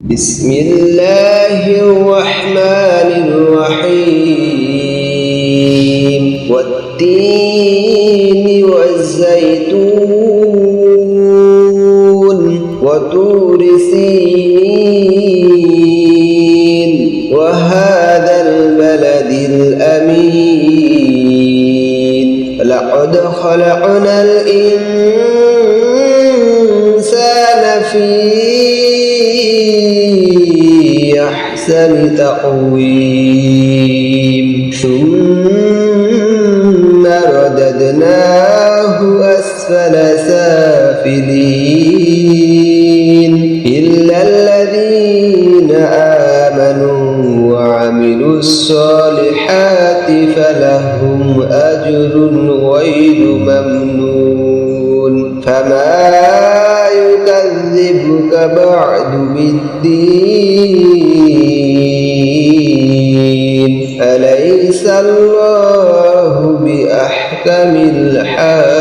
بسم الله الرحمن الرحيم والتين والزيتون وطور سينين وهذا البلد الأمين لقد خلقنا الإنسان في أحسن تقويم ثم رددناه أسفل سافلين إلا الذين آمنوا وعملوا الصالحات فلهم أجر غير ممنون فما يكذبك بعد بالدين أليس الله بأحكم الحاكمين